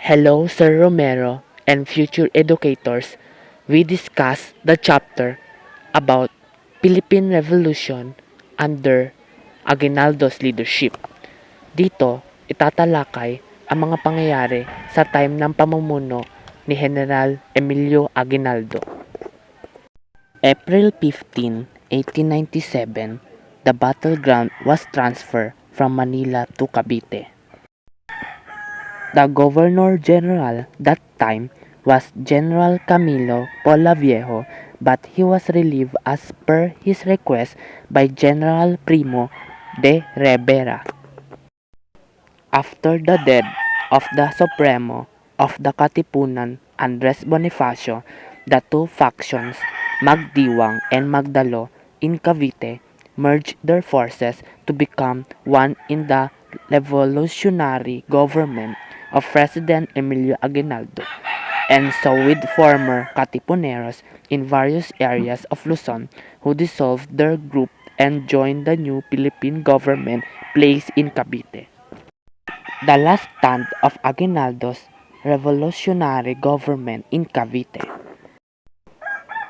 Hello, Sir Romero and future educators. We discuss the chapter about Philippine Revolution under Aguinaldo's leadership. Dito, itatalakay ang mga pangyayari sa time ng pamumuno ni General Emilio Aguinaldo. April 15, 1897, the battleground was transferred from Manila to Cavite. The Governor-General that time was General Camilo Polaviejo, but he was relieved as per his request by General Primo de Rivera. After the death of the Supremo of the Katipunan, Andres Bonifacio, the two factions, Magdiwang and Magdalo in Cavite, merged their forces to become one in the revolutionary government of President Emilio Aguinaldo, and so with former Katipuneros in various areas of Luzon who dissolved their group and joined the new Philippine government placed in Cavite. The last stand of Aguinaldo's revolutionary government in Cavite.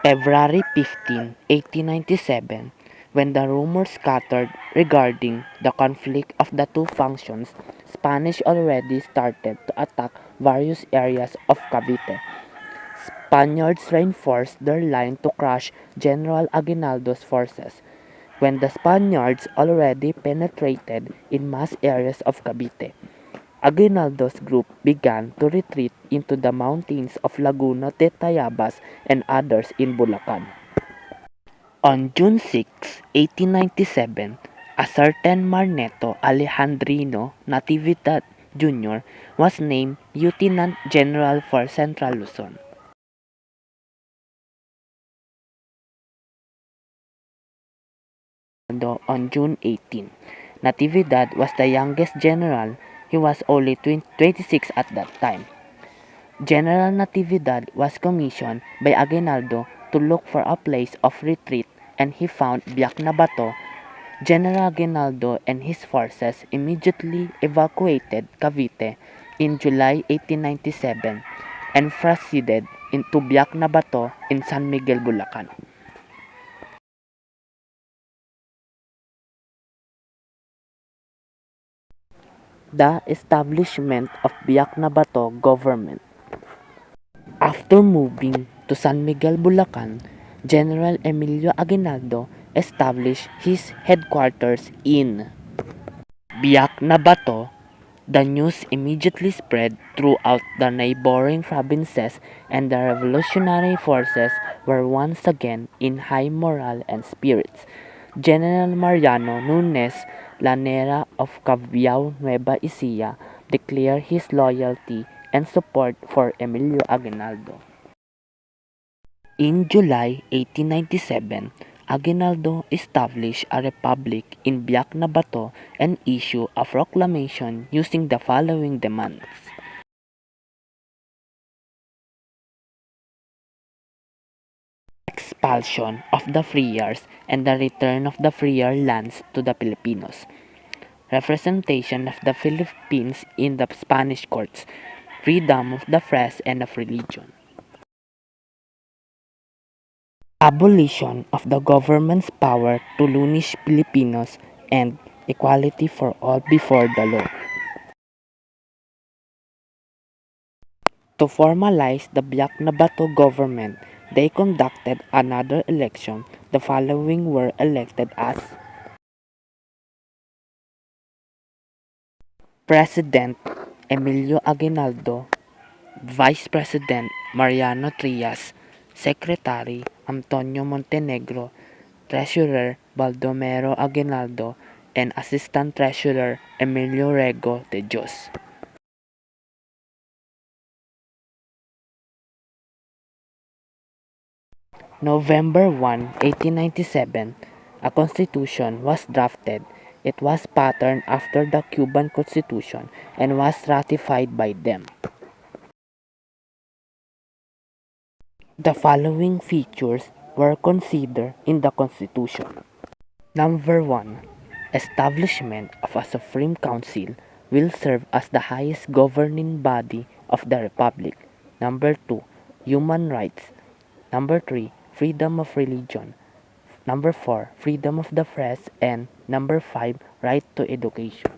February 15, 1897, when the rumors scattered regarding the conflict of the two factions, Spanish already started to attack various areas of Cavite. Spaniards reinforced their line to crush General Aguinaldo's forces. When the Spaniards already penetrated in mass areas of Cavite, Aguinaldo's group began to retreat into the mountains of Laguna de Tayabas and others in Bulacan. On June 6, 1897, a certain Marneto Alejandrino Natividad Jr. was named Lieutenant General for Central Luzon. On June 18, Natividad was the youngest general. He was only 26 at that time. General Natividad was commissioned by Aguinaldo to look for a place of retreat, and he found Biak na Bato. General Aguinaldo and his forces immediately evacuated Cavite in July 1897 and proceeded into Biak na Bato in San Miguel, Bulacan. The establishment of Biak na Bato government. After moving to San Miguel, Bulacan, General Emilio Aguinaldo established his headquarters in Biak na Bato. The news immediately spread throughout the neighboring provinces, and the revolutionary forces were once again in high morale and spirits. General Mariano Nunes Lanera of Cabiao, Nueva Ecija, declared his loyalty and support for Emilio Aguinaldo. In July 1897, Aguinaldo established a republic in Biak na Bato and issued a proclamation using the following demands. Expulsion of the freers and the return of the freer lands to the Filipinos. Representation of the Philippines in the Spanish courts. Freedom of the press and of religion. Abolition of the government's power to punish Filipinos and equality for all before the law. To formalize the Biak na Bato government, they conducted another election. The following were elected as President Emilio Aguinaldo, Vice President Mariano Trias, Secretary Antonio Montenegro, Treasurer Baldomero Aguinaldo, and Assistant Treasurer Emilio Rego de Dios. November 1, 1897, a constitution was drafted. It was patterned after the Cuban Constitution and was ratified by them. The following features were considered in the Constitution. Number 1. Establishment of a Supreme Council will serve as the highest governing body of the Republic. Number 2, human rights. Number 3, freedom of religion. Number 4, freedom of the press. And number 5, right to education.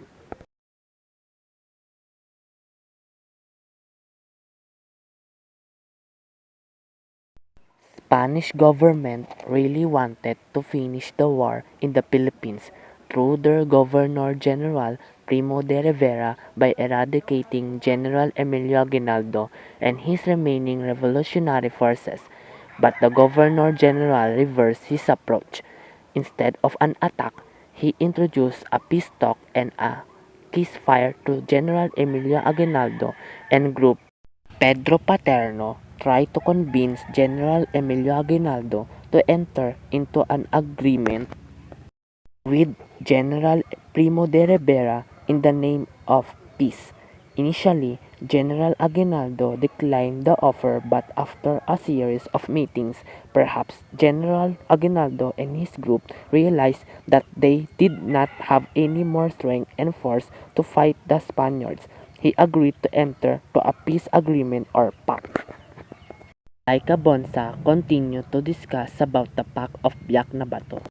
Spanish government really wanted to finish the war in the Philippines through their Governor General Primo de Rivera by eradicating General Emilio Aguinaldo and his remaining revolutionary forces. But the Governor General reversed his approach. Instead of an attack, he introduced a peace talk and a ceasefire to General Emilio Aguinaldo and group. Pedro Paterno tried to convince General Emilio Aguinaldo to enter into an agreement with General Primo de Rivera in the name of peace. Initially, General Aguinaldo declined the offer, but after a series of meetings, perhaps General Aguinaldo and his group realized that they did not have any more strength and force to fight the Spaniards. He agreed to enter to a peace agreement or pact. Laika Bonsa continued to discuss about the Pact of Biak na Bato.